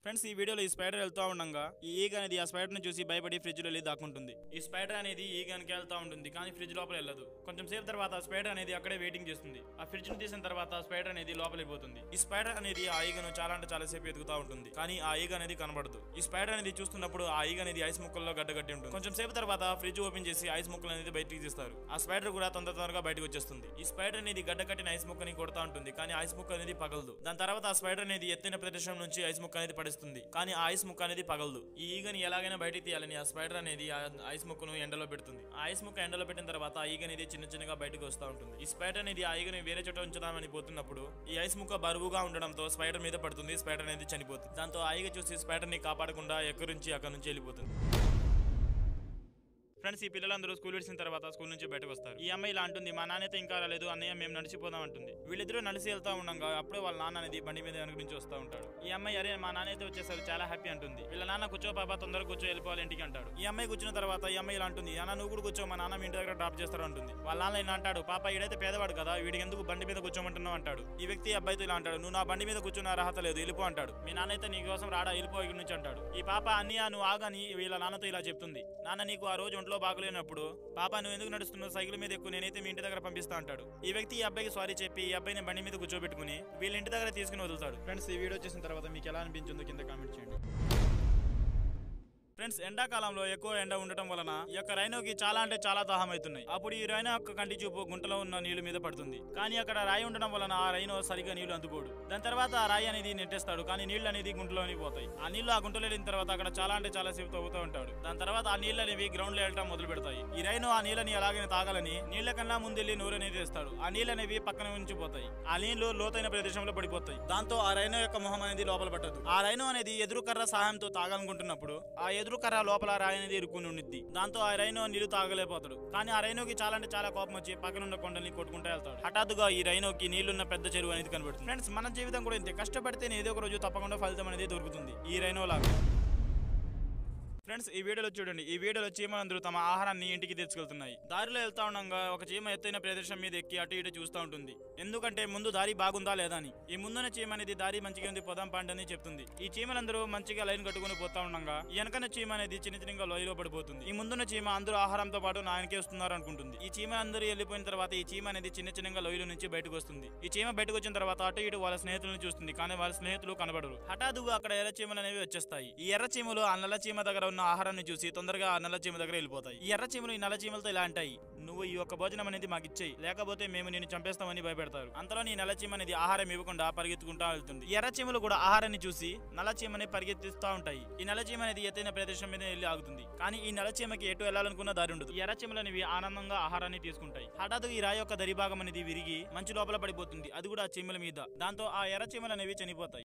Friends ఈ వీడియోలో ఈ స్పైడర్ వెళ్తూ ఉండగా ఈ ఈగ అనేది ఆ స్పైడర్ ని చూసి భయపడి ఫ్రిడ్జ్ లో వెళ్ళి దాక్కుంటుంది. ఈ స్పైడర్ అనేది ఈగ వెనక వెళ్తూ ఉంటుంది, కానీ ఫ్రిడ్జ్ లోపల వెళ్ళదు. కొంచెం సేపు తర్వాత స్పైడర్ అనేది అక్కడే వెయిటింగ్ చేస్తుంది. ఆ ఫ్రిడ్జ్ ను తీసిన తర్వాత స్పైడర్ అనేది లోపలిపోతుంది. ఈ స్పైడర్ అనేది ఆ ఈగను చాలా అంటే చాలా సేపు ఎదుగుతూ ఉంటుంది, కానీ ఆ ఈగ అనేది కనబడదు. ఈ స్పైడర్ అనేది చూస్తున్నప్పుడు ఆ ఈగ అనేది ఐస్ ముక్కల్లో గడ్డగట్టి ఉంటుంది. కొంచెం సేపు తర్వాత ఫ్రిడ్జ్ ఓపెన్ చేసి ఐస్ ముక్కలు అనేది బయటికి తీస్తారు. ఆ స్పైడర్ కూడా తొందరగా బయటకు వచ్చేస్తుంది. ఈ స్పైడర్ అనేది గడ్డకట్టిన ఐస్ ముక్కని కొడతా ఉంటుంది, కానీ ఐస్ ముక్క అనేది పగలదు. దాని తర్వాత ఆ స్పైడర్ అనేది ఎత్తైన ప్రదేశం నుంచి ఐస్ ముక్క అనేది పడిస్తుంది, కానీ ఆ ఐస్ ముక్క అనేది పగలదు. ఈ ఈగని ఎలాగైనా బయటికి తీయాలని ఆ స్పైడర్ అనేది ఆ ఐస్ ముక్కను ఎండలో పెడుతుంది. ఆ ఐస్ ముక్క ఎండలో పెట్టిన తర్వాత ఆ ఈగ అనేది చిన్నగా బయటకు వస్తూ ఉంటుంది. ఈ స్పైడర్ అనేది ఆ ఈగని వేరే చోట ఉంచుదామని పోతున్నప్పుడు ఈ ఐస్ ముక్క బరువుగా ఉండడంతో స్పైడర్ మీద పడుతుంది. స్పైడర్ అనేది చనిపోతుంది. దాంతో ఆ ఈగ చూసి స్పైడర్ ని కాపాడకుండా అక్కడ నుంచి వెళ్ళిపోతుంది. ఫ్రెండ్స్ ఈ పిల్లలందరూ స్కూల్ విడిచిన తర్వాత స్కూల్ నుంచి బయటకు వస్తారు. ఈ అమ్మాయి ఇలా అంటుంది, మా నాన్నైతే ఇంకా రాలేదు, అన్నయ్య మేము నడిచిపోదాం అంటుంది. వీళ్ళిద్దరూ నడిచి వెళ్తా ఉండగా అప్పుడే వాళ్ళ నాన్న అనేది బండి మీద వెనక నుంచి వస్తూ ఉంటాడు. ఈ అమ్మాయి అరే మా నాన్న అయితే వచ్చేసరికి చాలా హ్యాపీ అంటుంది. వీళ్ళ నాన్న కూర్చో పాపా తొందరగా కూర్చో వెళ్ళిపోవాలి ఇంటికి అంటాడు. ఈ అమ్మాయి కూర్చున్న తర్వాత ఈ అమ్మాయి ఇలా అంటుంది, అన్న నువ్వు కూడా కూర్చో, మా నాన్న మీ ఇంటి దగ్గర డ్రాప్ చేస్తారు అంటుంది. వాళ్ళ నాన్న ఇలా అంటాడు, పాప ఈడైతే పేదవాడు కదా, వీడికి ఎందుకు బండి మీద కూర్చోమంటున్నావు అంటాడు. ఈ వ్యక్తి అబ్బాయితో ఇలా అంటాడు, నువ్వు నా బండి మీద కూర్చున్న అర్హత లేదు, వెళ్ళిపో అంటాడు. మీ నాన్న అయితే నీ కోసం రాడా, వెళ్ళిపో ఇక్కడి నుంచి అంటాడు. ఈ పాప అన్నయ్య నువ్వు ఆగని వీళ్ళ నాన్నతో ఇలా చెప్తుంది. నాన్న నీకు ఆ రోజు ఒంట్లో బాగలేనప్పుడు పాప నువ్వు ఎందుకు నడుస్తున్నావు, సైకిల్ మీద ఎక్కువ, నేనైతే మీ ఇంటి దగ్గర పంపిస్తా అంటాడు. ఈ వ్యక్తి ఈ అబ్బాయికి సారీ చెప్పి ఈ అబ్బాయిని బండి మీద కూర్చోబెట్టుకుని వీళ్ళ ఇంటి దగ్గర తీసుకుని వదులుతాడు. ఫ్రెండ్స్ ఈ వీడియో చేసిన తర్వాత మీకు ఎలా అనిపించిందో కింద కామెంట్ చేయండి. ఫ్రెండ్స్ ఎండాకాలంలో ఎక్కువ ఎండ ఉండటం వలన ఈ యొక్క రైనోకి చాలా అంటే చాలా దాహం అవుతున్నాయి. అప్పుడు ఈ రైనో యొక్క కంటి చూపు గుంటలో ఉన్న నీళ్లు మీద పడుతుంది, కానీ అక్కడ రాయి ఉండడం వలన ఆ రైనో సరిగా నీళ్లు అందుకోడు. దాని తర్వాత ఆ రాయి అనేది నెట్టేస్తాడు, కానీ నీళ్లు అనేది గుంటలోని పోతాయి. ఆ నీళ్లు ఆ గుంటలో వెళ్ళిన తర్వాత అక్కడ చాలా అంటే చాలా సేపు తవ్వుతూ ఉంటాడు. దాని తర్వాత ఆ నీళ్ళు అనేవి గ్రౌండ్ లో వెళ్ళటం మొదలు పెడతాయి. ఈ రైనో ఆ నీళ్ళని అలాగే తాగాలని నీళ్ల కన్నా ముందెళ్ళి నూరు అనేది వేస్తాడు. ఆ నీళ్ళు అనేవి పక్కన ఉంచిపోతాయి. ఆ నీళ్లు లోతైన ప్రదేశంలో పడిపోతాయి. దాంతో ఆ రైనో యొక్క మొహం అనేది లోపల పట్టదు. ఆ రైనో అనేది ఎదురు కర్ర సహాయంతో తాగాలనుకుంటున్నప్పుడు ఆ ఎదురు కర్ర లోపల రాయి అనేది ఇరుక్కుని ఉండిద్ది. దాంతో ఆ రైనో నీళ్లు తాగలేకపోతాడు. కానీ ఆ రైనోకి చాలా అంటే చాలా కోపం వచ్చి పక్కనున్న కొండల్ని కొట్టుకుంటూ వెళ్తాడు. హఠాత్తుగా ఈ రైనోకి నీళ్లున్న పెద్ద చెరువు అనేది కనబడుతుంది. ఫ్రెండ్స్ మన జీవితం కూడా ఇంతే, కష్టపడితే ఏదో ఒక రోజు తప్పకుండా ఫలితం అనేది దొరుకుతుంది ఈ రైనో లాగా. ఫ్రెండ్స్ ఈ వీడియోలో చూడండి, ఈ వీడియోలో చీమలందరూ తమ ఆహారాన్ని ఇంటికి తెచ్చుకెళ్తున్నాయి. దారిలో వెళ్తా ఉండగా ఒక చీమ ఎత్తైన ప్రదేశం మీద ఎక్కి అటు ఇటు చూస్తూ ఉంటుంది. ఎందుకంటే ముందు దారి బాగుందా లేదా అని. ఈ ముందున్న చీమ అనేది దారి మంచిగా ఉంది, పొదం పండని చెప్తుంది. ఈ చీమలందరూ మంచిగా లైన్ కట్టుకుని పోతా ఉండగా వెనకన చీమ అనేది చిన్నగా లోయలో పడిపోతుంది. ఈ ముందున్న చీమ అందరూ ఆహారంతో పాటు నాయనకే వస్తున్నారు అనుకుంటుంది. ఈ చీమలందరూ వెళ్ళిపోయిన తర్వాత ఈ చీమ అనేది చిన్నగా లోయలో నుంచి బయటకు వస్తుంది. ఈ చీమ బయటకు వచ్చిన తర్వాత అటు ఇటు వాళ్ళ స్నేహితులను చూస్తుంది, కానీ వాళ్ళ స్నేహితులు కనబడరు. హఠాత్తుగా అక్కడ ఎర్ర చీమలు అనేవి వచ్చేస్తాయి. ఈ ఎర్ర చీమలు ఆ నల్ల చీమ దగ్గర ఉన్న ఆహారాన్ని చూసి తొందరగా ఆ నల్ల చీమ దగ్గర వెళ్ళిపోతాయి. ఈ ఎర్ర చీమలు ఈ నల్ల చీమలతో ఇలా అంటాయి, నువ్వు ఈ యొక్క భోజనం అనేది మాకు ఇచ్చేయి, లేకపోతే మేము నిన్ను చంపేస్తామని భయపెడతారు. అంతలో ఈ నల్ల చీమ అనేది ఆహారం ఇవ్వకుండా పరిగెత్తుకుంటా వెళ్తుంది. ఈ ఎర్ర చీమలు కూడా ఆహారాన్ని చూసి నల్ల చీమని పరిగెత్తిస్తూ ఉంటాయి. ఈ నల్ల చీమ అనేది ఎత్తైన ప్రదేశం మీద వెళ్ళి ఆగుతుంది, కానీ ఈ నల్ల చీమకి ఎటు వెళ్లాలనుకున్న దారి ఉండదు. ఈ ఎర్ర చీమలు అనేవి ఆనందంగా ఆహారాన్ని తీసుకుంటాయి. హఠాత్తుగా ఈ రాయి యొక్క దరిభాగం అనేది విరిగి మంచు లోపల పడిపోతుంది, అది కూడా ఆ చీమల మీద. దాంతో ఆ ఎర్ర చీమలు అనేవి చనిపోతాయి.